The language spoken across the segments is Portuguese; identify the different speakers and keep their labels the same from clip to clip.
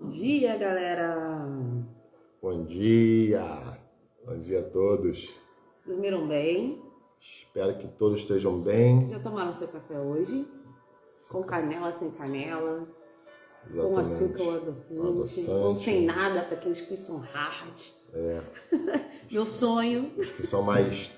Speaker 1: Dia, galera!
Speaker 2: Bom dia! Bom dia a todos.
Speaker 1: Dormiram bem?
Speaker 2: Espero que todos estejam bem.
Speaker 1: Já tomaram seu café hoje? Com canela, sem canela?
Speaker 2: Exatamente.
Speaker 1: Com açúcar ou adoçante? Ou sem nada, para aqueles que são hard? Meu sonho.
Speaker 2: Os que são mais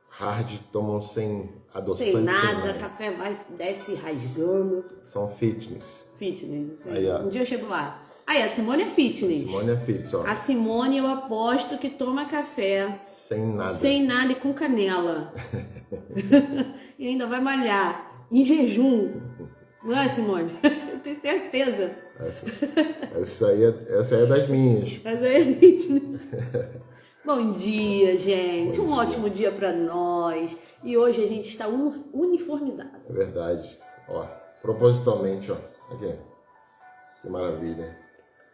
Speaker 2: hard tomam sem adoçante.
Speaker 1: Sem nada, café desce rasgando.
Speaker 2: São fitness.
Speaker 1: Fitness, assim.
Speaker 2: Aí,
Speaker 1: Um dia eu chego lá. Aí, a Simone é fitness.
Speaker 2: Simone é fitness, ó.
Speaker 1: A Simone, eu aposto que toma café.
Speaker 2: Sem nada.
Speaker 1: Sem nada e com canela. E ainda vai malhar. Em jejum. Não é, Simone? Eu tenho certeza.
Speaker 2: Essa aí é das minhas.
Speaker 1: Essa aí é fitness. Bom dia, gente.
Speaker 2: Bom dia.
Speaker 1: Ótimo dia para nós. E hoje a gente está uniformizado.
Speaker 2: É verdade. Ó, propositalmente, ó. Aqui. Que maravilha.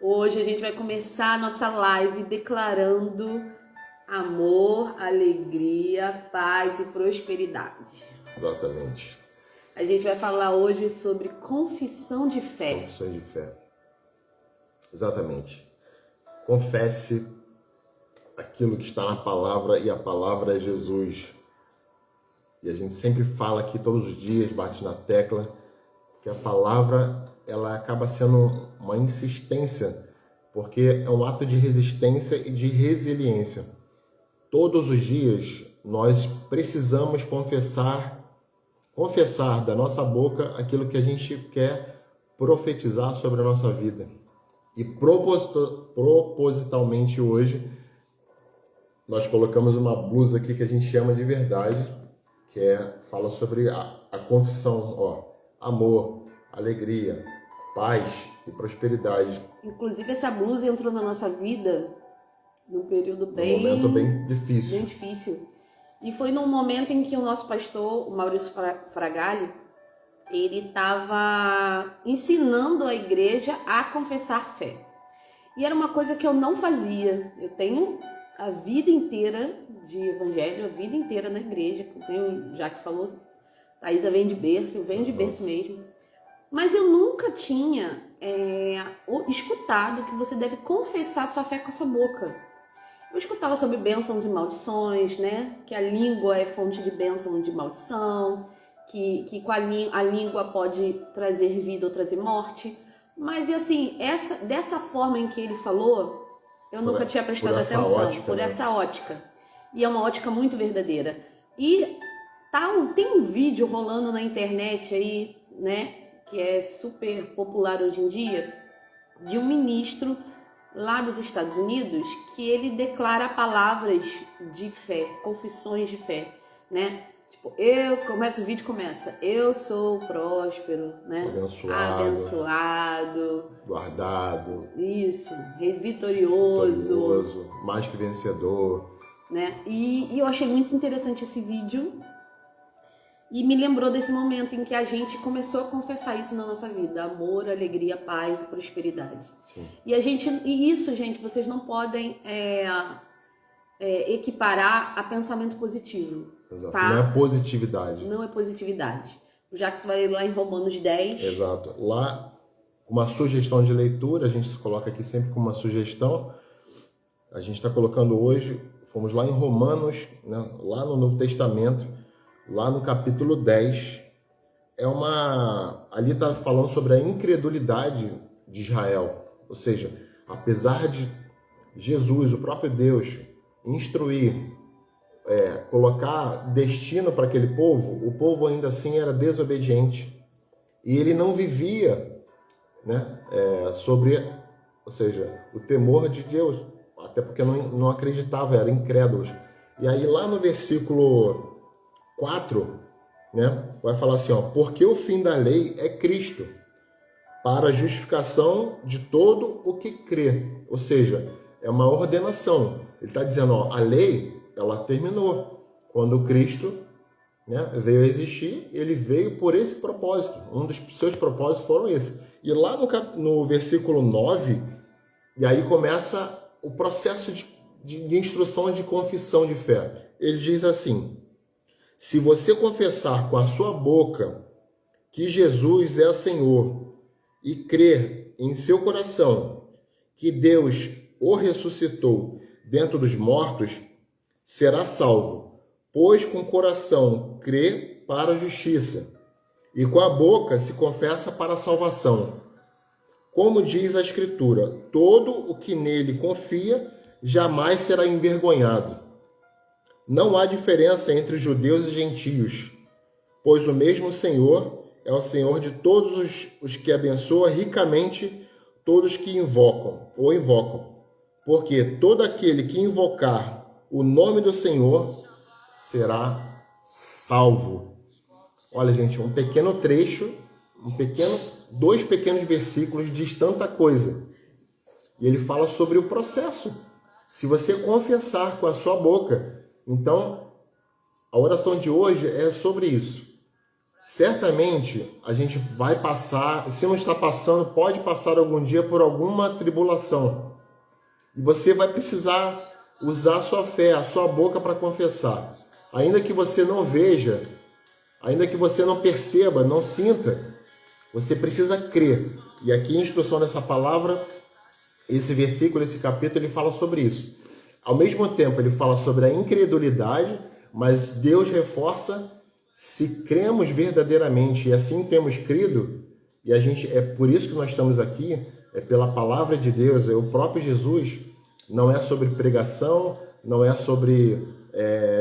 Speaker 1: Hoje a gente vai começar a nossa live declarando amor, alegria, paz e prosperidade.
Speaker 2: Exatamente.
Speaker 1: A gente vai falar hoje sobre confissão de fé.
Speaker 2: Confissões de fé. Exatamente. Confesse aquilo que está na palavra, e a palavra é Jesus. E a gente sempre fala aqui todos os dias, bate na tecla, que a palavra ela acaba sendo uma insistência, porque é um ato de resistência e de resiliência. Todos os dias nós precisamos confessar da nossa boca aquilo que a gente quer profetizar sobre a nossa vida. E propositalmente hoje nós colocamos uma blusa aqui que a gente chama de verdade, que fala sobre a confissão, ó, amor, alegria, paz e prosperidade.
Speaker 1: Inclusive essa blusa entrou na nossa vida num período
Speaker 2: Um momento bem difícil.
Speaker 1: Bem difícil. E foi num momento em que o nosso pastor, o Maurício Fragali, ele estava ensinando a igreja a confessar fé. E era uma coisa que eu não fazia. Eu tenho a vida inteira de evangelho, a vida inteira na igreja. Como o Jacques falou, Thaisa vem de berço, eu venho de berço mesmo. Mas eu nunca tinha escutado que você deve confessar sua fé com a sua boca. Eu escutava sobre bênçãos e maldições, né? Que a língua é fonte de bênção e de maldição, que com a língua pode trazer vida ou trazer morte. Mas, assim, dessa forma em que ele falou, eu nunca tinha prestado atenção. Por essa ótica. E é uma ótica muito verdadeira. E tem um vídeo rolando na internet aí, né? Que é super popular hoje em dia, de um ministro lá dos Estados Unidos, que ele declara palavras de fé, confissões de fé, né? Tipo, o vídeo começa, eu sou próspero, né? Abençoado,
Speaker 2: guardado,
Speaker 1: isso, vitorioso,
Speaker 2: mais que vencedor,
Speaker 1: né? E eu achei muito interessante esse vídeo. E me lembrou desse momento em que a gente começou a confessar isso na nossa vida. Amor, alegria, paz e prosperidade.
Speaker 2: Sim.
Speaker 1: E isso, gente, vocês não podem equiparar a pensamento positivo.
Speaker 2: Exato.
Speaker 1: Tá?
Speaker 2: Não é positividade.
Speaker 1: Não é positividade. Já que você vai lá em Romanos 10.
Speaker 2: Exato. Lá, uma sugestão de leitura, a gente se coloca aqui sempre com uma sugestão. A gente está colocando hoje, fomos lá em Romanos, né, lá no Novo Testamento, lá no capítulo 10, ali está falando sobre a incredulidade de Israel. Ou seja, apesar de Jesus, o próprio Deus, instruir, colocar destino para aquele povo, o povo ainda assim era desobediente. E ele não vivia, né, ou seja, o temor de Deus, até porque não acreditava, era incrédulos. E aí lá no versículo 4, né, vai falar assim, ó, porque o fim da lei é Cristo, para a justificação de todo o que crê. Ou seja, é uma ordenação. Ele está dizendo, ó, a lei, ela terminou. Quando Cristo, né, veio a existir, ele veio por esse propósito. Um dos seus propósitos foram esse. E lá no versículo 9, e aí começa o processo de instrução de confissão de fé. Ele diz assim, se você confessar com a sua boca que Jesus é Senhor e crer em seu coração que Deus o ressuscitou dentro dos mortos, será salvo, pois com o coração crê para a justiça, e com a boca se confessa para a salvação. Como diz a Escritura, todo o que nele confia jamais será envergonhado. Não há diferença entre judeus e gentios, pois o mesmo Senhor é o Senhor de todos os que abençoa ricamente todos que invocam. Porque todo aquele que invocar o nome do Senhor será salvo. Olha, gente, um pequeno trecho, dois pequenos versículos diz tanta coisa. E ele fala sobre o processo. Se você confessar com a sua boca. Então, a oração de hoje é sobre isso. Certamente, a gente vai passar, se não está passando, pode passar algum dia por alguma tribulação. E você vai precisar usar a sua fé, a sua boca para confessar. Ainda que você não veja, ainda que você não perceba, não sinta, você precisa crer. E aqui a instrução dessa palavra, esse versículo, esse capítulo, ele fala sobre isso. Ao mesmo tempo, ele fala sobre a incredulidade, mas Deus reforça se cremos verdadeiramente e assim temos crido, e é por isso que nós estamos aqui, é pela palavra de Deus, é o próprio Jesus, não é sobre pregação, não é sobre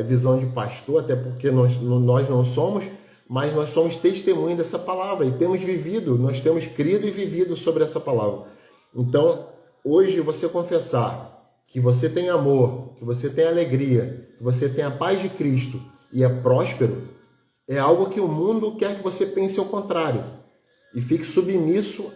Speaker 2: visão de pastor, até porque nós não somos, mas nós somos testemunha dessa palavra e temos vivido, nós temos crido e vivido sobre essa palavra. Então, hoje você confessar que você tem amor, que você tem alegria, que você tem a paz de Cristo e é próspero, é algo que o mundo quer que você pense ao contrário e fique submisso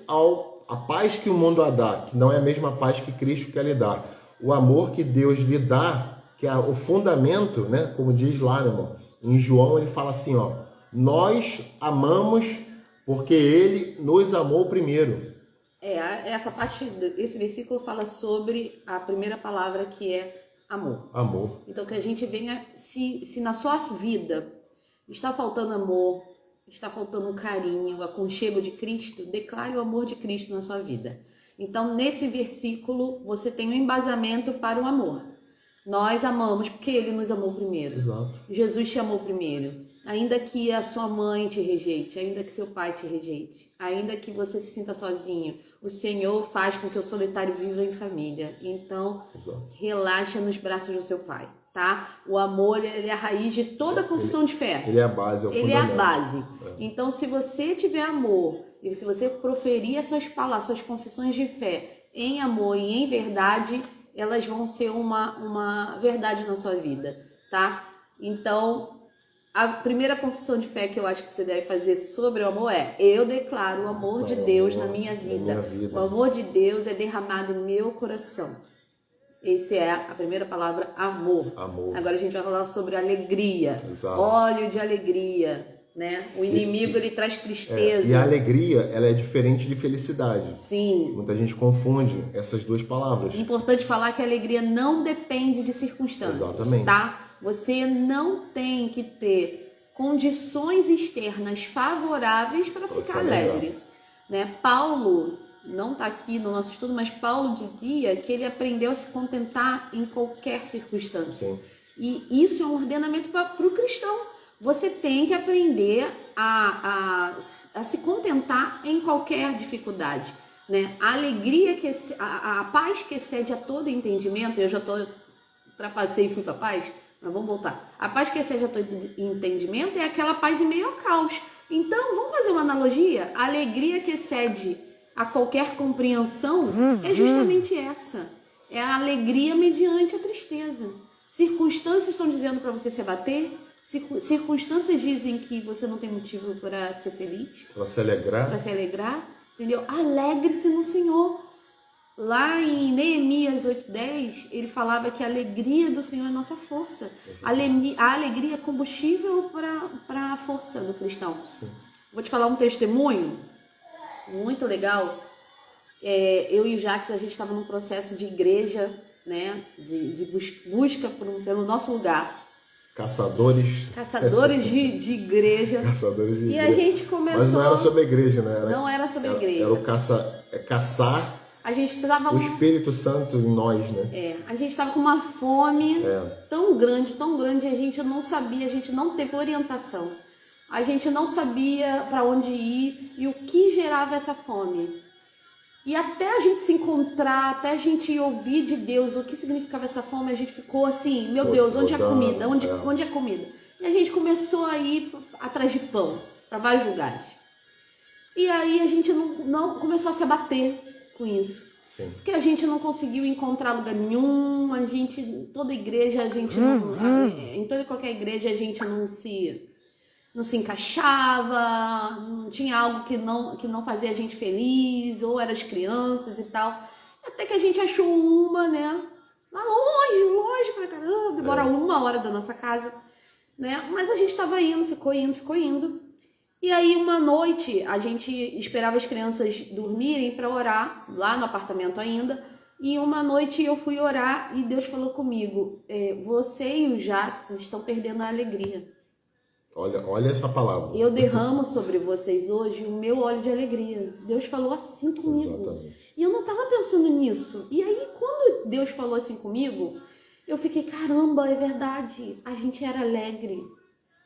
Speaker 2: à paz que o mundo dá, que não é a mesma paz que Cristo quer lhe dar. O amor que Deus lhe dá, que é o fundamento, né? Como diz lá, irmão, em João ele fala assim, ó, nós amamos porque ele nos amou primeiro.
Speaker 1: Essa parte, esse versículo fala sobre a primeira palavra que é amor.
Speaker 2: Amor.
Speaker 1: Então que a gente venha, se na sua vida está faltando amor, está faltando um carinho, o aconchego de Cristo, declare o amor de Cristo na sua vida. Então, nesse versículo, você tem um embasamento para o amor. Nós amamos porque Ele nos amou primeiro.
Speaker 2: Exato.
Speaker 1: Jesus te amou primeiro. Ainda que a sua mãe te rejeite, ainda que seu pai te rejeite, ainda que você se sinta sozinho, o Senhor faz com que o solitário viva em família. Então,
Speaker 2: Exato.
Speaker 1: Relaxa nos braços do seu pai. Tá? O amor, ele é a raiz de toda a confissão de fé.
Speaker 2: Ele é a base, é o fundamento.
Speaker 1: Ele é a base. Então, se você tiver amor e se você proferir as suas palavras, suas confissões de fé em amor e em verdade, elas vão ser uma verdade na sua vida, tá? Então, a primeira confissão de fé que eu acho que você deve fazer sobre o amor é: eu declaro o amor de Deus na minha vida. O amor de Deus é derramado no meu coração. Essa é a primeira palavra, amor. Agora a gente vai falar sobre alegria.
Speaker 2: Exato.
Speaker 1: Óleo de alegria, né? O inimigo, ele traz tristeza.
Speaker 2: E a alegria, ela é diferente de felicidade.
Speaker 1: Sim.
Speaker 2: Muita gente confunde essas duas palavras.
Speaker 1: É importante falar que a alegria não depende de circunstâncias.
Speaker 2: Exatamente.
Speaker 1: Tá? Você não tem que ter condições externas favoráveis para ficar alegre. Né? Paulo não está aqui no nosso estudo, mas Paulo dizia que ele aprendeu a se contentar em qualquer circunstância.
Speaker 2: Sim.
Speaker 1: E isso é um ordenamento para o cristão. Você tem que aprender a se contentar em qualquer dificuldade. Né? A alegria, a paz que excede a todo entendimento, eu já ultrapassei e fui para a paz, mas vamos voltar. A paz que excede a todo entendimento é aquela paz em meio ao caos. Então, vamos fazer uma analogia? A alegria que excede a qualquer compreensão é justamente essa. É a alegria mediante a tristeza. Circunstâncias estão dizendo para você se abater, circunstâncias dizem que você não tem motivo para ser feliz,
Speaker 2: para se alegrar,
Speaker 1: entendeu? Alegre-se no Senhor. Lá em Neemias 8:10, ele falava que a alegria do Senhor é nossa força. A alegria é combustível para a força do cristão. Sim. Vou te falar um testemunho muito legal. Eu e o Jacques, a gente estava num processo de igreja, né, de busca pelo nosso lugar. caçadores de igreja.
Speaker 2: Caçadores de igreja.
Speaker 1: E a gente começou...
Speaker 2: Mas não era sobre a igreja, né?
Speaker 1: Não era sobre a igreja.
Speaker 2: Era o caçar
Speaker 1: a gente tava
Speaker 2: o Espírito Santo em nós, né?
Speaker 1: A gente estava com uma fome tão grande, a gente não sabia, a gente não teve orientação. A gente não sabia para onde ir e o que gerava essa fome. E até a gente se encontrar, até a gente ouvir de Deus o que significava essa fome, a gente ficou assim, meu Deus, onde é a comida? Onde é a comida? E a gente começou a ir atrás de pão, para vários lugares. E aí a gente não começou a se abater com isso.
Speaker 2: Sim.
Speaker 1: Porque a gente não conseguiu encontrar lugar nenhum, toda igreja, em toda e qualquer igreja a gente não se encaixava, não tinha algo que não fazia a gente feliz, ou eram as crianças e tal. Até que a gente achou uma, né? Lá longe pra caramba, demora 1 hora da nossa casa, né? Mas a gente tava indo, ficou indo. E aí uma noite a gente esperava as crianças dormirem para orar, lá no apartamento ainda. E uma noite eu fui orar e Deus falou comigo, você e o Jacques estão perdendo a alegria.
Speaker 2: Olha essa palavra.
Speaker 1: Eu derramo sobre vocês hoje o meu óleo de alegria. Deus falou assim comigo.
Speaker 2: Exatamente.
Speaker 1: E eu não estava pensando nisso. E aí quando Deus falou assim comigo, eu fiquei, caramba, é verdade. A gente era alegre,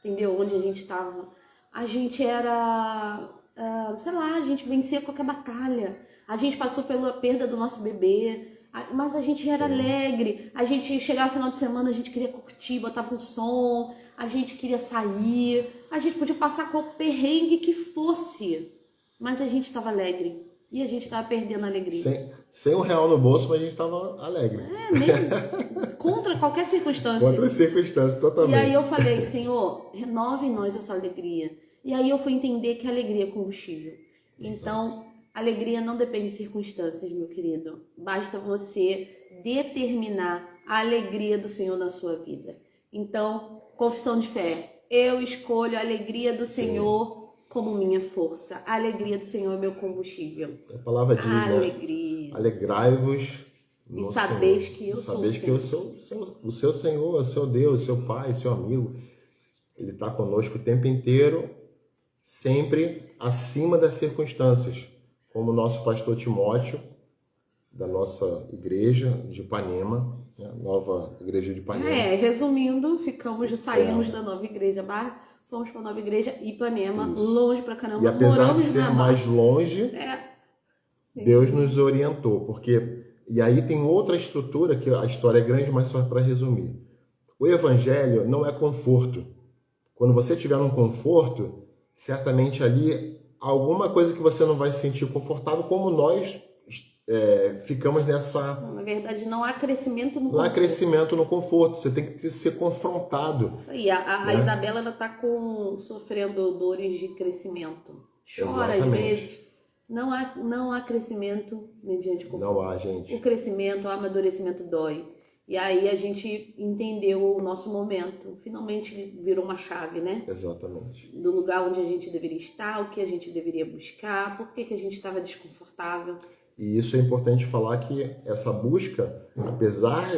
Speaker 1: entendeu? Onde a gente estava. A gente era, a gente vencia qualquer batalha. A gente passou pela perda do nosso bebê, mas a gente era alegre. A gente chegava no final de semana, a gente queria curtir, botava um som, a gente queria sair. A gente podia passar com o perrengue que fosse, mas a gente estava alegre. E a gente estava perdendo a alegria.
Speaker 2: Sem R$1 no bolso, mas a gente estava alegre.
Speaker 1: Nem contra qualquer circunstância.
Speaker 2: Contra circunstância, totalmente.
Speaker 1: E aí eu falei, Senhor, renove em nós a sua alegria. E aí eu fui entender que a alegria é combustível. Então, alegria não depende de circunstâncias, meu querido. Basta você determinar a alegria do Senhor na sua vida. Então, confissão de fé. Eu escolho a alegria do Senhor como minha força. A alegria do Senhor é meu combustível.
Speaker 2: A palavra diz,
Speaker 1: alegria.
Speaker 2: Né? Alegrai-vos
Speaker 1: no Senhor. Sabeis que eu sou o Senhor.
Speaker 2: Que eu sou o seu Senhor, o seu Deus, o seu Pai, o seu amigo. Ele está conosco o tempo inteiro, sempre acima das circunstâncias. Como o nosso pastor Timóteo, da nossa igreja de Ipanema, né? Nova igreja de Ipanema.
Speaker 1: Resumindo, saímos da nova igreja fomos para a nova igreja Ipanema, longe pra caramba.
Speaker 2: E apesar de ser mais longe, Deus nos orientou, e aí tem outra estrutura, que a história é grande, mas só para resumir. O evangelho não é conforto. Quando você estiver num conforto, certamente ali alguma coisa que você não vai se sentir confortável, como nós ficamos nessa...
Speaker 1: Na verdade, não há crescimento no conforto.
Speaker 2: Não há crescimento no conforto, você tem que ser confrontado.
Speaker 1: Isso aí, a Isabela está sofrendo dores de crescimento. Chora às vezes. Não há crescimento mediante conforto.
Speaker 2: Não há, gente.
Speaker 1: O crescimento, o amadurecimento dói. E aí a gente entendeu o nosso momento. Finalmente virou uma chave, né?
Speaker 2: Exatamente.
Speaker 1: Do lugar onde a gente deveria estar, o que a gente deveria buscar, por que a gente estava desconfortável.
Speaker 2: E isso é importante falar, que essa busca, apesar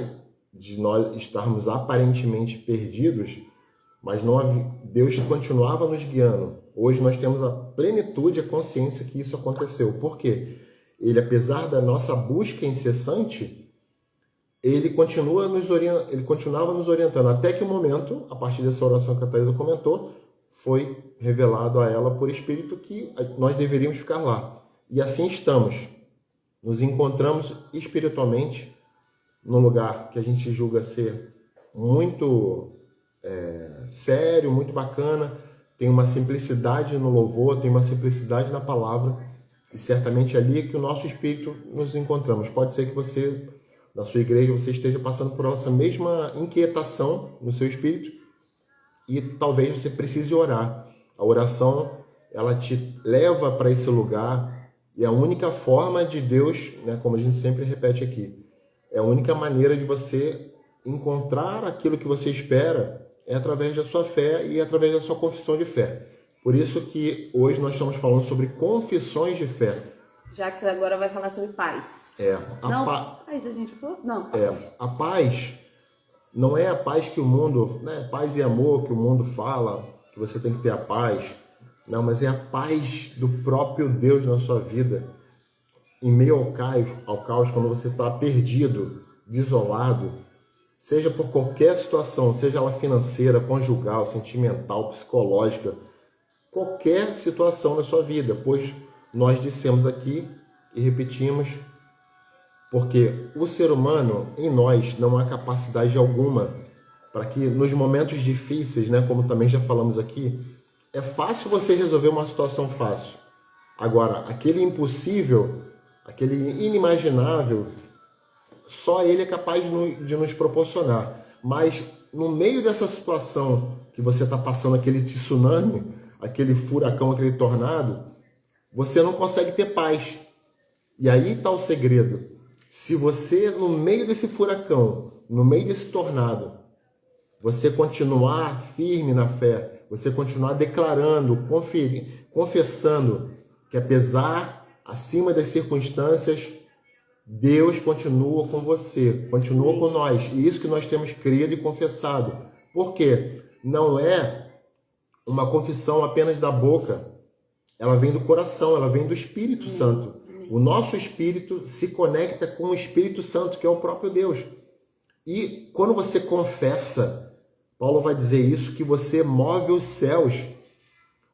Speaker 2: de nós estarmos aparentemente perdidos, mas Deus continuava nos guiando. Hoje nós temos a plenitude, a consciência que isso aconteceu. Por quê? Ele, apesar da nossa busca incessante, ele continuava nos orientando, até que o momento, a partir dessa oração que a Thaisa comentou, foi revelado a ela por Espírito que nós deveríamos ficar lá. E assim estamos. Nos encontramos espiritualmente num lugar que a gente julga ser muito sério, muito bacana, tem uma simplicidade no louvor, tem uma simplicidade na palavra, e certamente ali é que o nosso espírito nos encontramos. Pode ser que você, na sua igreja, você esteja passando por essa mesma inquietação no seu espírito, e talvez você precise orar. A oração, ela te leva para esse lugar. E a única forma de Deus, né, como a gente sempre repete aqui, é a única maneira de você encontrar aquilo que você espera é através da sua fé e através da sua confissão de fé. Por isso que hoje nós estamos falando sobre confissões de fé.
Speaker 1: Já que você agora vai falar sobre paz.
Speaker 2: Paz a gente falou?
Speaker 1: Não.
Speaker 2: A paz não é a paz que o mundo, né, paz e amor que o mundo fala, que você tem que ter a paz. Não, mas é a paz do próprio Deus na sua vida. Em meio ao caos, quando você está perdido, isolado, seja por qualquer situação, seja ela financeira, conjugal, sentimental, psicológica, qualquer situação na sua vida, pois nós dissemos aqui e repetimos, porque o ser humano, em nós, não há capacidade alguma para que nos momentos difíceis, né, como também já falamos aqui, é fácil você resolver uma situação fácil. Agora, aquele impossível, aquele inimaginável, só ele é capaz de nos proporcionar. Mas no meio dessa situação que você está passando, aquele tsunami, aquele furacão, aquele tornado, você não consegue ter paz. E aí está o segredo. Se você, no meio desse furacão, no meio desse tornado, você continuar firme na fé, você continuar declarando, confessando que apesar, acima das circunstâncias, Deus continua com você, continua com nós. E isso que nós temos crido e confessado. Por quê? Não é uma confissão apenas da boca. Ela vem do coração, ela vem do Espírito Santo. O nosso espírito se conecta com o Espírito Santo, que é o próprio Deus. E quando você confessa, Paulo vai dizer isso, que você move os céus.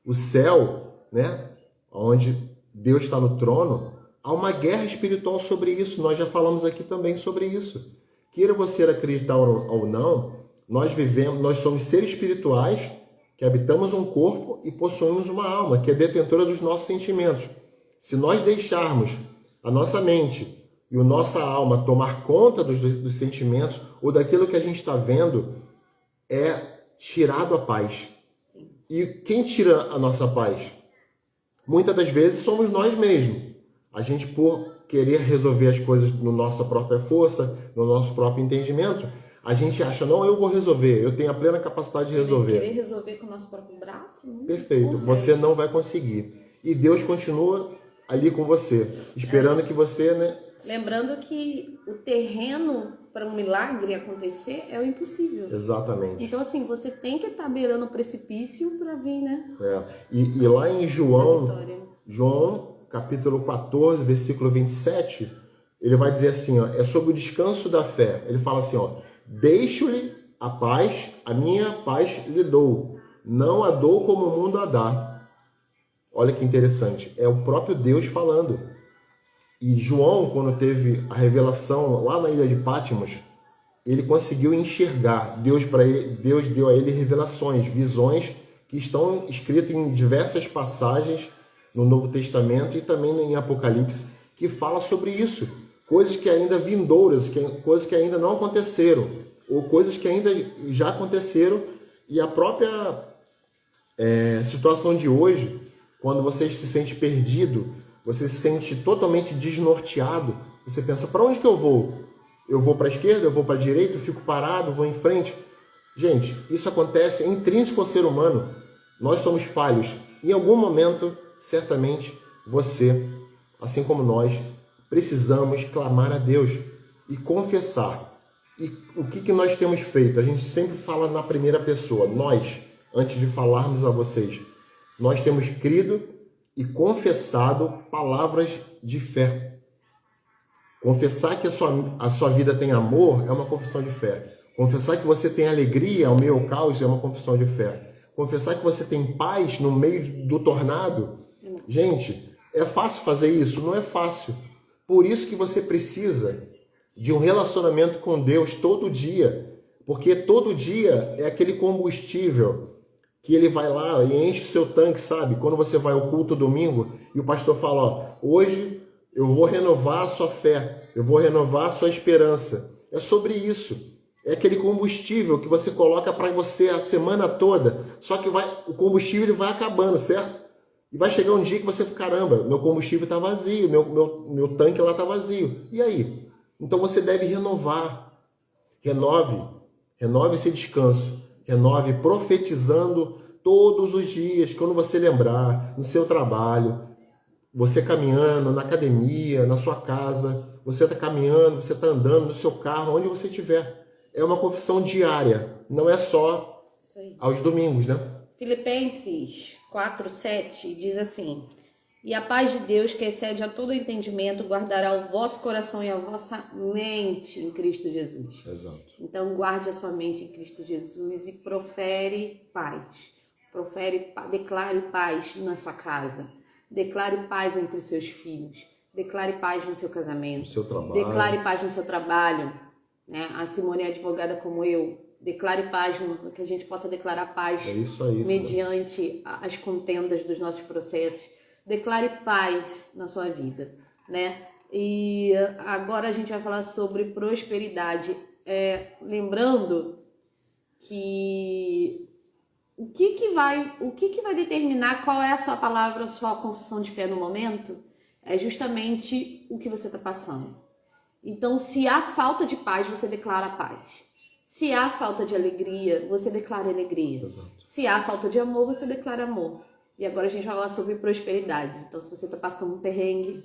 Speaker 2: O céu, né, onde Deus está no trono, há uma guerra espiritual sobre isso. Nós já falamos aqui também sobre isso. Queira você acreditar ou não, nós somos seres espirituais que habitamos um corpo e possuímos uma alma, que é detentora dos nossos sentimentos. Se nós deixarmos a nossa mente e a nossa alma tomar conta dos sentimentos ou daquilo que a gente está vendo, é tirado a paz. E quem tira a nossa paz? Muitas das vezes somos nós mesmos. A gente, por querer resolver as coisas na nossa própria força, no nosso próprio entendimento, a gente acha, não, eu vou resolver, eu tenho a plena capacidade de resolver.
Speaker 1: Querer resolver com o nosso próprio braço? Não
Speaker 2: Perfeito,
Speaker 1: consegue.
Speaker 2: você não vai conseguir. E Deus continua ali com você, esperando que você, né?
Speaker 1: Lembrando que o terreno para um milagre acontecer é o impossível.
Speaker 2: Exatamente.
Speaker 1: Então, assim, você tem que estar beirando o precipício para vir, né?
Speaker 2: E lá em João, capítulo 14, versículo 27, ele vai dizer assim, ó, é sobre o descanso da fé. Ele fala assim, ó, deixo-lhe a paz, a minha paz lhe dou, não a dou como o mundo a dá. Olha que interessante, é o próprio Deus falando. E João, quando teve a revelação lá na ilha de Patmos, ele conseguiu enxergar. Deus deu a ele revelações, visões que estão escritas em diversas passagens no Novo Testamento e também em Apocalipse, que fala sobre isso. Coisas que ainda vindouras, coisas que ainda não aconteceram, ou coisas que ainda já aconteceram. E a própria situação de hoje, quando você se sente perdido, você se sente totalmente desnorteado, você pensa, para onde que eu vou? Eu vou para a esquerda, eu vou para a direita, eu fico parado, vou em frente. Gente, isso acontece, é intrínseco ao ser humano. Nós somos falhos. Em algum momento, certamente, você, assim como nós, precisamos clamar a Deus e confessar. E o que nós temos feito? A gente sempre fala na primeira pessoa. Nós, antes de falarmos a vocês, nós temos crido e confessado palavras de fé. Confessar que a sua vida tem amor é uma confissão de fé. Confessar que você tem alegria ao meio do caos é uma confissão de fé. Confessar que você tem paz no meio do tornado. Gente, é fácil fazer isso? Não é fácil. Por isso que você precisa de um relacionamento com Deus todo dia. Porque todo dia é aquele combustível que ele vai lá e enche o seu tanque, sabe? Quando você vai ao culto domingo e o pastor fala, ó, hoje eu vou renovar a sua fé, eu vou renovar a sua esperança. É sobre isso. É aquele combustível que você coloca para você a semana toda, só que o combustível ele vai acabando, certo? E vai chegar um dia que você fala, caramba, meu combustível está vazio, meu tanque lá está vazio. E aí? Então você deve renovar. Renove esse descanso. Renove profetizando todos os dias, quando você lembrar, no seu trabalho, você caminhando, na academia, na sua casa, você está caminhando, você está andando no seu carro, onde você estiver. é uma confissão diária, não é só
Speaker 1: Isso aí.
Speaker 2: aos domingos, né?
Speaker 1: Filipenses 4:7 diz assim: e a paz de Deus, que excede a todo entendimento, guardará o vosso coração e a vossa mente em Cristo Jesus.
Speaker 2: Exato.
Speaker 1: Então, guarde a sua mente em Cristo Jesus e profere paz. Declare paz na sua casa. Declare paz entre os seus filhos. Declare paz no seu casamento.
Speaker 2: No seu trabalho.
Speaker 1: Declare paz no seu trabalho. Né? A Simone é advogada como eu. Declare paz, que a gente possa declarar paz
Speaker 2: isso aí,
Speaker 1: mediante as contendas dos nossos processos. Declare paz na sua vida, né? E agora a gente vai falar sobre prosperidade. Lembrando que o que vai determinar qual é a sua palavra, a sua confissão de fé no momento, é justamente o que você está passando. Então, se há falta de paz, você declara paz. Se há falta de alegria, você declara alegria.
Speaker 2: Exato.
Speaker 1: Se há falta de amor, você declara amor. E agora a gente vai falar sobre prosperidade. Então, se você está passando um perrengue,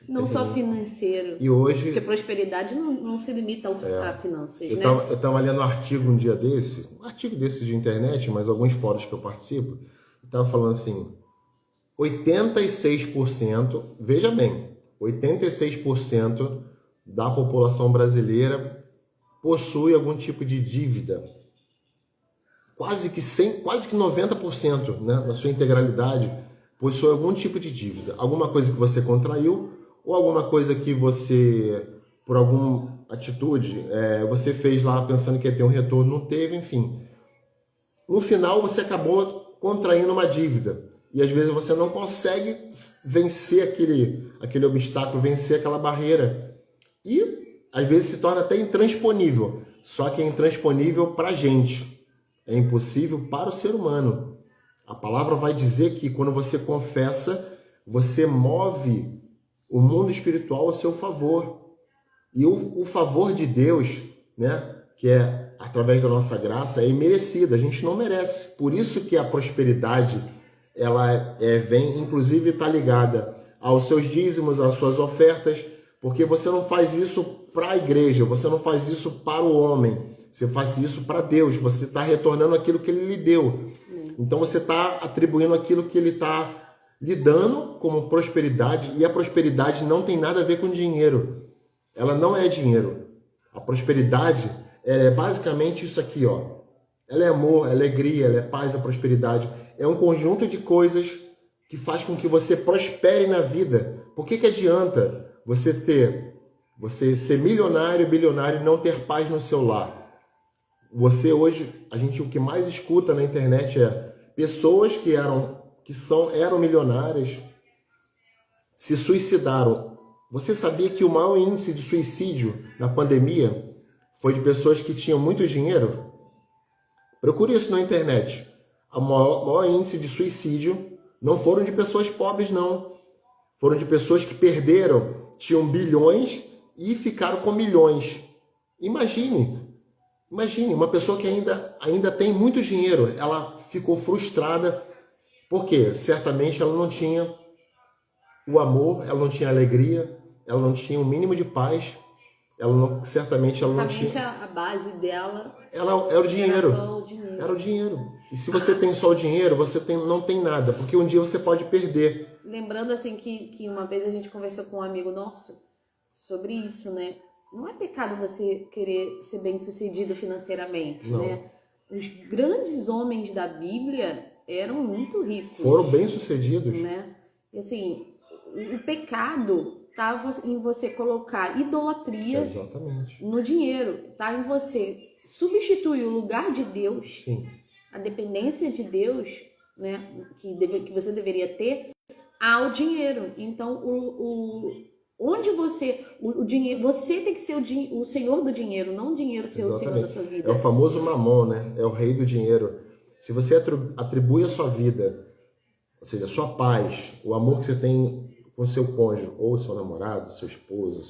Speaker 1: não só financeiro.
Speaker 2: E hoje...
Speaker 1: Porque prosperidade não se limita a finanças, né?
Speaker 2: Eu estava lendo um artigo um artigo desse de internet, mas alguns fóruns que eu participo, estava falando assim, 86%, veja bem, 86% da população brasileira possui algum tipo de dívida. Quase que 90%, né, na sua integralidade, possui algum tipo de dívida. Alguma coisa que você contraiu ou alguma coisa que você, por alguma atitude, você fez lá pensando que ia ter um retorno, não teve, enfim. No final, você acabou contraindo uma dívida. E às vezes você não consegue vencer aquele obstáculo, vencer aquela barreira. E às vezes se torna até intransponível. Só que é intransponível para a gente. É impossível para o ser humano. A palavra vai dizer que quando você confessa, você move o mundo espiritual ao seu favor. E o favor de Deus, né, que é através da nossa graça, é imerecido. A gente não merece. Por isso que a prosperidade, ela vem, inclusive está ligada aos seus dízimos, às suas ofertas, porque você não faz isso para a igreja, você não faz isso para o homem. Você faz isso para Deus, você está retornando aquilo que Ele lhe deu. Então você está atribuindo aquilo que Ele está lhe dando como prosperidade, e a prosperidade não tem nada a ver com dinheiro. Ela não é dinheiro. A prosperidade é basicamente isso aqui, ó. Ela é amor, é alegria, ela é paz, a prosperidade. É um conjunto de coisas que faz com que você prospere na vida. Por que adianta você ser milionário, bilionário e não ter paz no seu lar? Você hoje, o que mais escuta na internet é pessoas que eram milionárias, se suicidaram. Você sabia que o maior índice de suicídio na pandemia foi de pessoas que tinham muito dinheiro? Procure isso na internet. O maior índice de suicídio não foram de pessoas pobres, não. Foram de pessoas que perderam, tinham bilhões e ficaram com milhões. Imagine uma pessoa que ainda tem muito dinheiro, ela ficou frustrada, porque certamente ela não tinha o amor, ela não tinha alegria, ela não tinha o mínimo de paz, certamente ela não tinha...
Speaker 1: a base dela
Speaker 2: era o dinheiro.
Speaker 1: Era só o dinheiro.
Speaker 2: Era o dinheiro. E se você tem só o dinheiro, você não tem nada, porque um dia você pode perder.
Speaker 1: Lembrando assim que uma vez a gente conversou com um amigo nosso sobre isso, né? Não é pecado você querer ser bem-sucedido financeiramente,
Speaker 2: não,
Speaker 1: né? Os grandes homens da Bíblia eram muito ricos.
Speaker 2: Foram bem-sucedidos.
Speaker 1: Né? E assim, o pecado está em você colocar idolatria
Speaker 2: Exatamente.
Speaker 1: no dinheiro. Está em você substituir o lugar de Deus,
Speaker 2: sim,
Speaker 1: a dependência de Deus, né? Que você deveria ter, ao dinheiro. Então, onde o dinheiro, você tem que ser o senhor do dinheiro, não o dinheiro ser
Speaker 2: exatamente.
Speaker 1: o senhor da sua vida.
Speaker 2: É o famoso mamon, né? É o rei do dinheiro. Se você atribui a sua vida, ou seja, a sua paz, o amor que você tem com o seu cônjuge, ou seu namorado, sua esposa,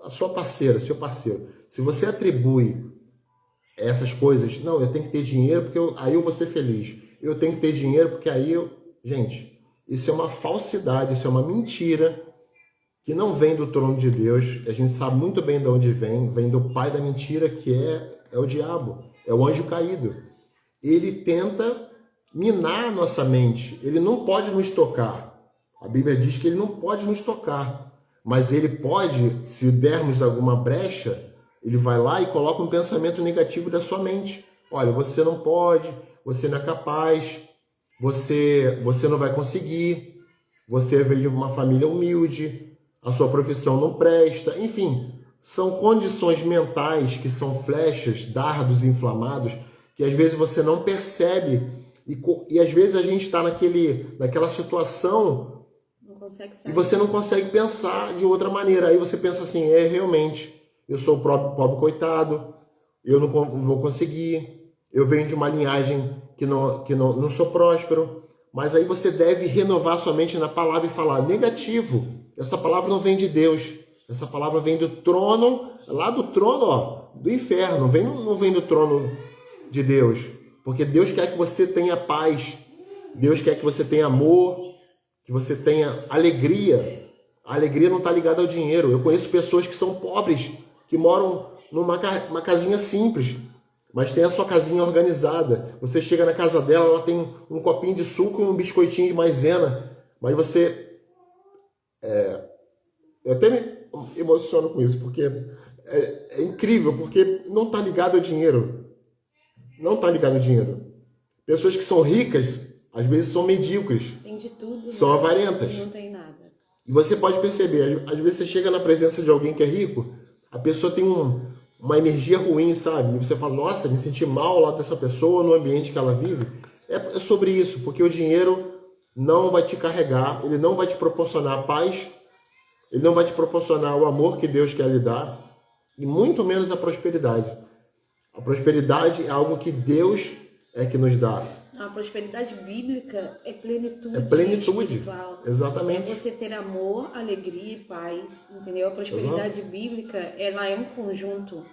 Speaker 2: a sua parceira, seu parceiro, se você atribui essas coisas, não, eu tenho que ter dinheiro porque aí eu vou ser feliz. Eu tenho que ter dinheiro porque aí eu... Gente, isso é uma falsidade, isso é uma mentira que não vem do trono de Deus. A gente sabe muito bem de onde vem do pai da mentira, que é o diabo, é o anjo caído. Ele tenta minar a nossa mente, ele não pode nos tocar. A Bíblia diz que ele não pode nos tocar, mas ele pode, se dermos alguma brecha, ele vai lá e coloca um pensamento negativo da sua mente. Olha, você não pode, você não é capaz, você não vai conseguir, você veio de uma família humilde, a sua profissão não presta, enfim, são condições mentais que são flechas, dardos inflamados, que às vezes você não percebe e às vezes a gente está naquela situação e você não consegue pensar de outra maneira. Aí você pensa assim, realmente, eu sou o pobre coitado, eu não vou conseguir, eu venho de uma linhagem que não sou próspero. Mas aí você deve renovar sua mente na palavra e falar, negativo, essa palavra não vem de Deus, essa palavra vem do trono, lá do trono, do inferno, não vem do trono de Deus. Porque Deus quer que você tenha paz, Deus quer que você tenha amor, que você tenha alegria. A alegria não está ligada ao dinheiro. Eu conheço pessoas que são pobres, que moram numa casinha simples, mas tem a sua casinha organizada. Você chega na casa dela, ela tem um copinho de suco e um biscoitinho de maisena, mas você... Eu até me emociono com isso, porque é incrível, porque não está ligado ao dinheiro. Não está ligado ao dinheiro. Pessoas que são ricas, às vezes são medíocres.
Speaker 1: Tem de tudo.
Speaker 2: São avarentas.
Speaker 1: Não tem nada.
Speaker 2: E você pode perceber, às vezes você chega na presença de alguém que é rico, a pessoa tem uma energia ruim, sabe? E você fala, nossa, me senti mal lá dessa pessoa, no ambiente que ela vive. É sobre isso, porque o dinheiro não vai te carregar, ele não vai te proporcionar paz, ele não vai te proporcionar o amor que Deus quer lhe dar, e muito menos a prosperidade. A prosperidade é algo que Deus é que nos dá.
Speaker 1: A prosperidade bíblica é plenitude.
Speaker 2: É plenitude,
Speaker 1: espiritual.
Speaker 2: Exatamente.
Speaker 1: É você ter amor, alegria e paz, entendeu? A prosperidade bíblica, ela é um conjunto,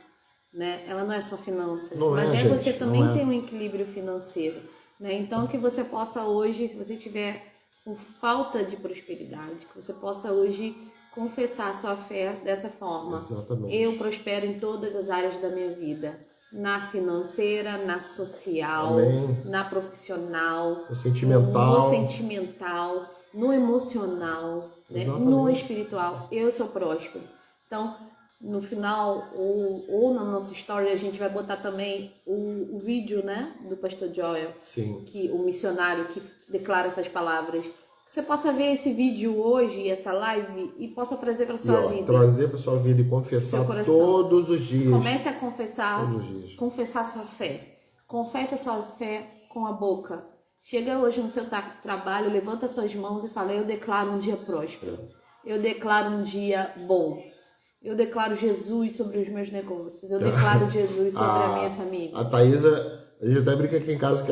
Speaker 1: né? Ela não é só finanças, mas você também ter um equilíbrio financeiro, né? Então, que você possa hoje, se você tiver com falta de prosperidade, que você possa hoje confessar a sua fé dessa forma.
Speaker 2: Exatamente.
Speaker 1: Eu prospero em todas as áreas da minha vida. Na financeira, na social,
Speaker 2: Amém.
Speaker 1: Na profissional,
Speaker 2: no sentimental,
Speaker 1: no emocional, né? No espiritual. Eu sou próspero. Então, no final, ou na nossa história, a gente vai botar também o vídeo, né, do pastor Joel,
Speaker 2: Sim.
Speaker 1: O missionário que declara essas palavras. Você possa ver esse vídeo hoje, essa live, e possa trazer para sua vida.
Speaker 2: Trazer para sua vida e confessar todos os dias.
Speaker 1: Comece a confessar,
Speaker 2: todos os dias.
Speaker 1: Confessar sua fé. Confesse a sua fé com a boca. Chega hoje no seu trabalho, levanta suas mãos e fala, eu declaro um dia próspero. Eu declaro um dia bom. Eu declaro Jesus sobre os meus negócios. Eu declaro Jesus sobre a minha família.
Speaker 2: A Thaisa, a gente até brinca aqui em casa que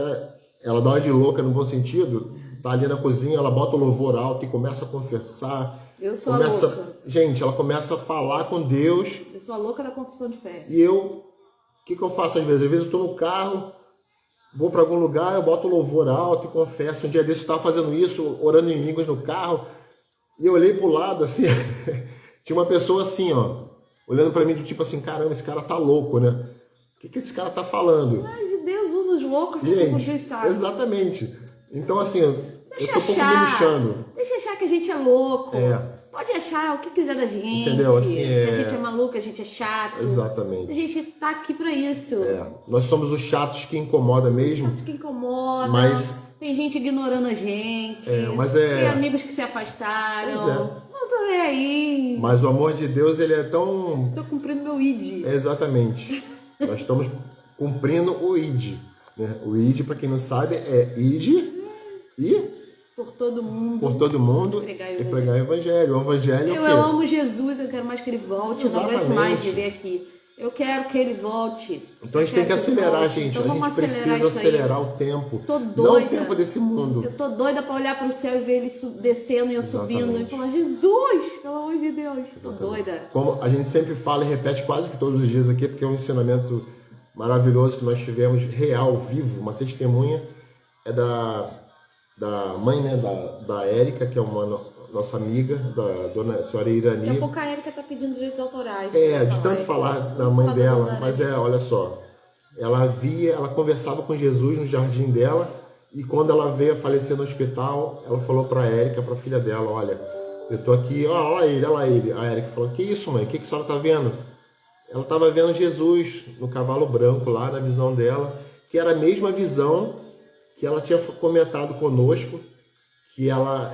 Speaker 2: ela dá uma de louca no bom sentido. Tá ali na cozinha, ela bota o louvor alto e começa a confessar.
Speaker 1: Eu sou a louca.
Speaker 2: Gente, ela começa a falar com Deus.
Speaker 1: Eu sou a louca da confissão de fé.
Speaker 2: E o que eu faço às vezes? Às vezes eu estou no carro, vou para algum lugar, eu boto o louvor alto e confesso. Um dia desse eu estava fazendo isso, orando em línguas no carro, e eu olhei pro lado, assim, tinha uma pessoa assim, ó, olhando para mim, do tipo assim, caramba, esse cara tá louco, né? O que esse cara tá falando?
Speaker 1: Ai, de Deus usa os loucos, porque sabe.
Speaker 2: Exatamente. Então, assim, eu tô um pouco me lixando.
Speaker 1: Deixa achar que a gente é louco. Pode achar o que quiser da gente.
Speaker 2: Entendeu? Assim,
Speaker 1: que a gente é maluco, a gente é chato.
Speaker 2: Exatamente.
Speaker 1: A gente tá aqui pra isso.
Speaker 2: Nós somos os chatos que incomoda mesmo.
Speaker 1: Chatos que incomoda.
Speaker 2: Mas...
Speaker 1: tem gente ignorando a gente. Tem amigos que se afastaram. Não tô nem aí.
Speaker 2: Mas o amor de Deus, ele é tão...
Speaker 1: Tô cumprindo meu ID.
Speaker 2: Exatamente. Nós estamos cumprindo o ID. Né? O ID, para quem não sabe, é ID e... por todo mundo e pregar o Evangelho. O Evangelho
Speaker 1: eu amo Jesus, eu quero mais que ele volte. Exatamente. Eu não aguento mais viver aqui. Eu quero que ele volte.
Speaker 2: Então a gente tem que acelerar, gente. Então, a gente precisa acelerar o tempo.
Speaker 1: Tô doida.
Speaker 2: Não o tempo desse mundo.
Speaker 1: Eu tô doida para olhar para o céu e ver ele descendo e eu subindo e falar, Jesus, pelo amor de Deus. Tô doida.
Speaker 2: Como a gente sempre fala e repete quase que todos os dias aqui, porque é um ensinamento maravilhoso que nós tivemos, real, vivo, uma testemunha, é da mãe, né, da Érica, que é uma nossa amiga, da dona senhora
Speaker 1: Daqui a
Speaker 2: Irani.
Speaker 1: pouco a Érica tá pedindo direitos autorais.
Speaker 2: De tanto falar da mãe dela, mas olha só, ela conversava com Jesus no jardim dela, e quando ela veio a falecer no hospital, ela falou para a Érica, para a filha dela, olha, eu tô aqui, olha ele. A Érica falou, que isso, mãe, o que a senhora tá vendo? Ela estava vendo Jesus no cavalo branco lá, na visão dela, que era a mesma visão que ela tinha comentado conosco, que ela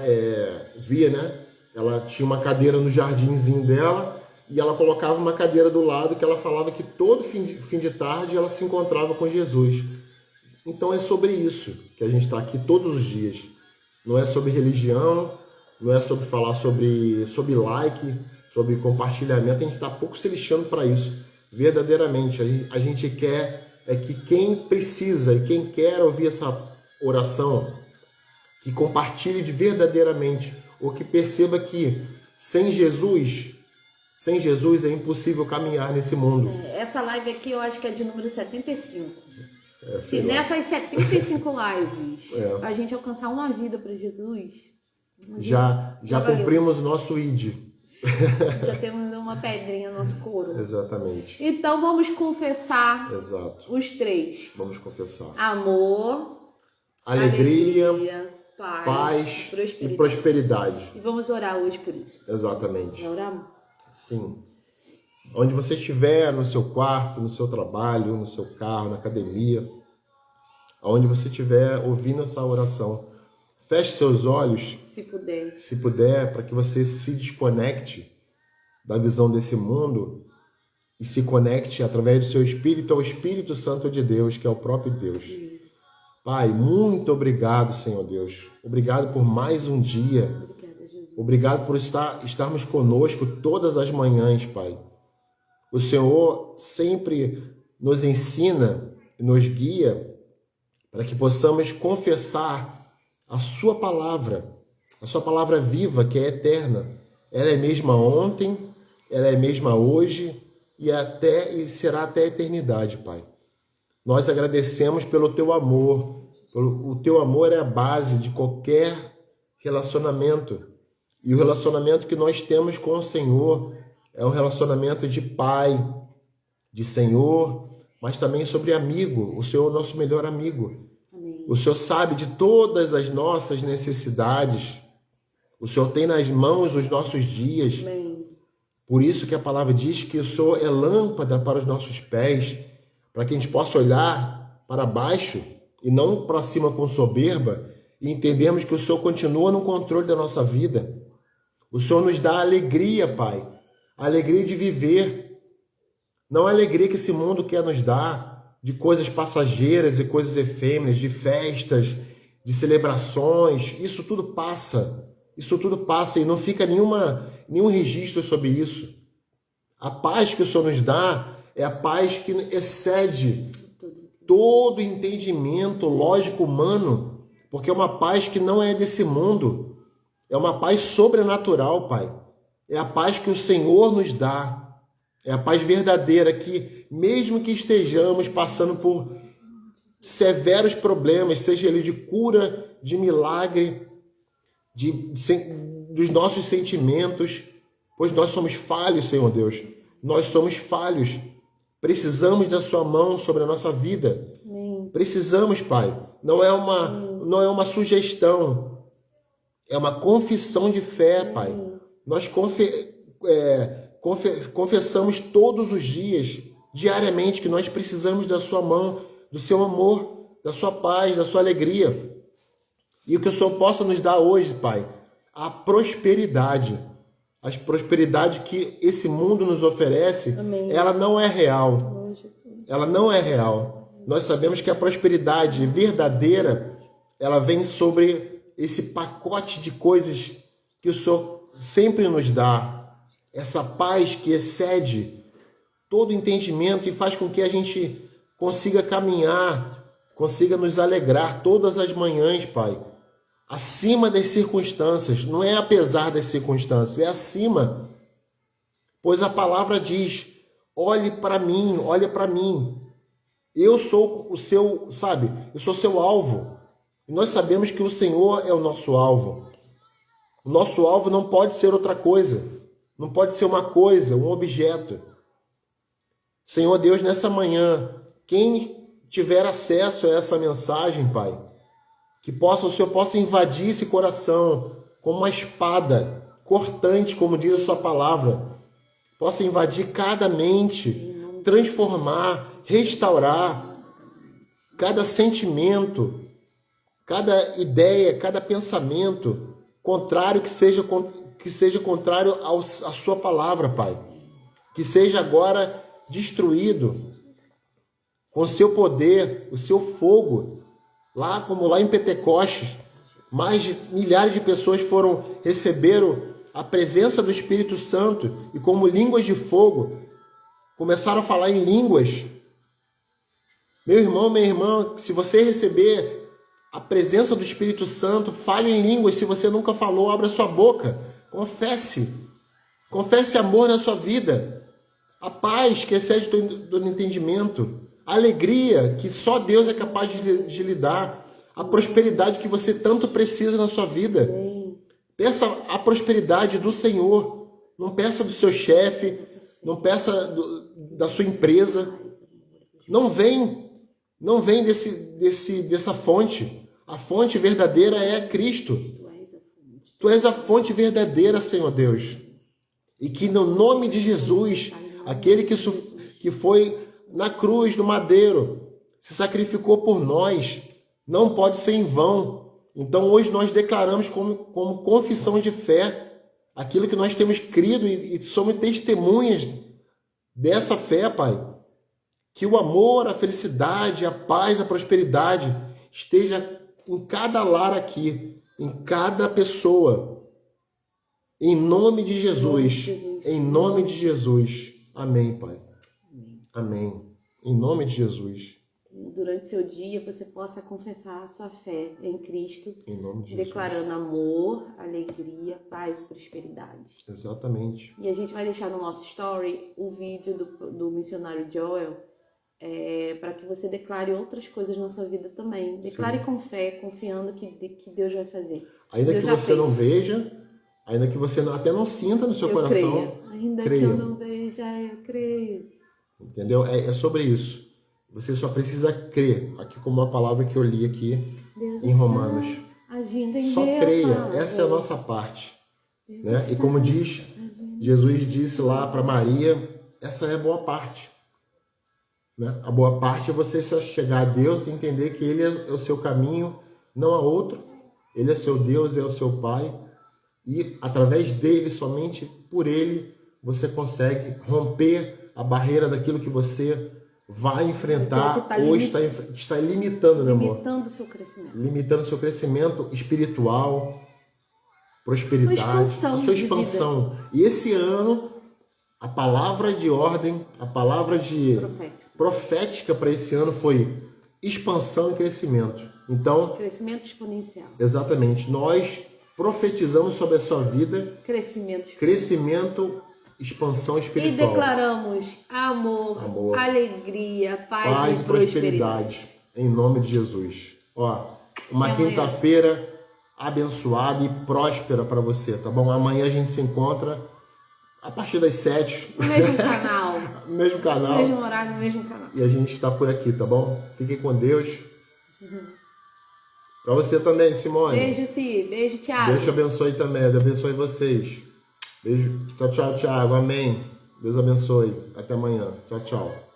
Speaker 2: via, né? Ela tinha uma cadeira no jardinzinho dela e ela colocava uma cadeira do lado que ela falava que todo fim de tarde ela se encontrava com Jesus. Então é sobre isso que a gente está aqui todos os dias. Não é sobre religião, não é sobre falar sobre like, sobre compartilhamento. A gente está pouco se lixando para isso. Verdadeiramente, a gente quer que quem precisa e quem quer ouvir essa oração, que compartilhe verdadeiramente, ou que perceba que sem Jesus é impossível caminhar nesse mundo.
Speaker 1: Essa live aqui eu acho que é de número 75. Se
Speaker 2: lá.
Speaker 1: nessas 75 lives a gente alcançar uma vida para Jesus,
Speaker 2: já cumprimos nosso ID.
Speaker 1: Já temos uma pedrinha no nosso coro.
Speaker 2: Exatamente.
Speaker 1: Então vamos confessar.
Speaker 2: Exato.
Speaker 1: Os 3.
Speaker 2: Vamos confessar.
Speaker 1: Amor,
Speaker 2: alegria,
Speaker 1: paz
Speaker 2: e prosperidade.
Speaker 1: E vamos orar hoje por isso.
Speaker 2: Exatamente.
Speaker 1: Vamos orar?
Speaker 2: Sim. Onde você estiver, no seu quarto, no seu trabalho, no seu carro, na academia, aonde você estiver ouvindo essa oração, feche seus olhos, se puder, para que você se desconecte da visão desse mundo e se conecte através do seu espírito ao Espírito Santo de Deus, que é o próprio Deus. Pai, muito obrigado, Senhor Deus. Obrigado por mais um dia.
Speaker 1: Obrigada, Jesus.
Speaker 2: Obrigado por estarmos conosco todas as manhãs, Pai. O Senhor sempre nos ensina e nos guia para que possamos confessar a sua palavra viva, que é eterna. Ela é a mesma ontem, ela é a mesma hoje e será até a eternidade, Pai. Nós agradecemos pelo teu amor. O teu amor é a base de qualquer relacionamento. E o relacionamento que nós temos com o Senhor é um relacionamento de pai, de Senhor, mas também sobre amigo. O Senhor é o nosso melhor amigo.
Speaker 1: Amém.
Speaker 2: O Senhor sabe de todas as nossas necessidades. O Senhor tem nas mãos os nossos dias.
Speaker 1: Amém.
Speaker 2: Por isso que a palavra diz que o Senhor é lâmpada para os nossos pés, para que a gente possa olhar para baixo e não para cima com soberba e entendermos que o Senhor continua no controle da nossa vida. O Senhor nos dá alegria, Pai, a alegria de viver, não a alegria que esse mundo quer nos dar, de coisas passageiras e coisas efêmeras, de festas, de celebrações. Isso tudo passa e não fica nenhum registro sobre isso. A paz que o Senhor nos dá é a paz que excede todo entendimento lógico humano, porque é uma paz que não é desse mundo, é uma paz sobrenatural, Pai. É a paz que o Senhor nos dá, é a paz verdadeira que, mesmo que estejamos passando por severos problemas, seja ele de cura, de milagre, dos nossos sentimentos, pois nós somos falhos, Senhor Deus, nós somos falhos. Precisamos da sua mão sobre a nossa vida.
Speaker 1: Amém.
Speaker 2: Precisamos, Pai. Não é uma sugestão. É uma confissão de fé, Pai. Nós confessamos todos os dias, diariamente, que nós precisamos da sua mão, do seu amor, da sua paz, da sua alegria. E o que o Senhor possa nos dar hoje, Pai, a prosperidade. A prosperidade que esse mundo nos oferece,
Speaker 1: Amém.
Speaker 2: Ela não é real.
Speaker 1: Oh, Jesus.
Speaker 2: Ela não é real. Nós sabemos que a prosperidade verdadeira, ela vem sobre esse pacote de coisas que o Senhor sempre nos dá. Essa paz que excede todo entendimento e faz com que a gente consiga caminhar, consiga nos alegrar todas as manhãs, Pai. Acima das circunstâncias, não é apesar das circunstâncias, é acima. Pois a palavra diz, olhe para mim, olha para mim. Eu sou o seu, eu sou seu alvo. E nós sabemos que o Senhor é o nosso alvo. O nosso alvo não pode ser outra coisa. Não pode ser uma coisa, um objeto. Senhor Deus, nessa manhã, quem tiver acesso a essa mensagem, Pai, que o Senhor possa invadir esse coração como uma espada cortante, como diz a sua palavra, possa invadir cada mente, transformar, restaurar cada sentimento, cada ideia, cada pensamento contrário que seja contrário à sua palavra, Pai. Que seja agora destruído com o seu poder, o seu fogo, como lá em Pentecostes, mais de milhares de pessoas receberam a presença do Espírito Santo e como línguas de fogo, começaram a falar em línguas. Meu irmão, minha irmã, se você receber a presença do Espírito Santo, fale em línguas. Se você nunca falou, abra sua boca, confesse. Confesse amor na sua vida. A paz que excede todo entendimento. A alegria que só Deus é capaz de lhe dar. A prosperidade que você tanto precisa na sua vida. Peça a prosperidade do Senhor. Não peça do seu chefe. Não peça da sua empresa. Não vem dessa fonte. A fonte verdadeira é Cristo. Tu és a fonte verdadeira, Senhor Deus. E que no nome de Jesus, aquele que foi na cruz, no madeiro, se sacrificou por nós, não pode ser em vão. Então hoje nós declaramos como confissão de fé aquilo que nós temos crido e somos testemunhas dessa fé, Pai. Que o amor, a felicidade, a paz, a prosperidade esteja em cada lar aqui, em cada pessoa. Em nome de Jesus. Em nome de Jesus. Amém, Pai. Amém. Em nome de Jesus.
Speaker 1: Durante seu dia você possa confessar a sua fé em Cristo,
Speaker 2: em nome de Jesus,
Speaker 1: declarando amor, alegria, paz e prosperidade.
Speaker 2: Exatamente.
Speaker 1: E a gente vai deixar no nosso story o vídeo do missionário Joel, para que você declare outras coisas na sua vida também. Declare com fé, confiando que Deus vai fazer.
Speaker 2: Ainda
Speaker 1: Deus
Speaker 2: que você não veja, ainda que você até não sinta no seu coração.
Speaker 1: Creia. Ainda creia. Que eu não veja, eu creio.
Speaker 2: Entendeu? É sobre isso. Você só precisa crer. Aqui como uma palavra que eu li aqui Deus em Romanos. Só creia. Essa é a nossa parte. Né? E como Jesus disse lá para Maria, essa é a boa parte. Né? A boa parte é você só chegar a Deus e entender que Ele é o seu caminho, não há outro. Ele é seu Deus, é o seu Pai. E através dele, somente por ele, você consegue romper a barreira daquilo que você vai enfrentar ou está limitando, meu amor.
Speaker 1: Limitando o seu crescimento.
Speaker 2: Limitando o seu crescimento espiritual, prosperidade, a sua expansão. E esse ano, a palavra de ordem, a palavra de profética para esse ano foi expansão e crescimento. Então,
Speaker 1: crescimento exponencial.
Speaker 2: Exatamente. Nós profetizamos sobre a sua vida crescimento, expansão espiritual.
Speaker 1: E declaramos amor, alegria, paz e prosperidade.
Speaker 2: Em nome de Jesus. Ó, uma quinta-feira abençoada e próspera para você, tá bom? Amanhã a gente se encontra a partir das 7.
Speaker 1: No mesmo canal.
Speaker 2: Mesmo canal.
Speaker 1: No mesmo horário, no mesmo canal.
Speaker 2: E a gente está por aqui, tá bom? Fiquem com Deus. Para você também, Simone.
Speaker 1: Beijo, Si. Beijo, Thiago.
Speaker 2: Deus te abençoe também. Deus abençoe vocês. Beijo. Tchau, tchau, Thiago. Amém. Deus abençoe. Até amanhã. Tchau, tchau.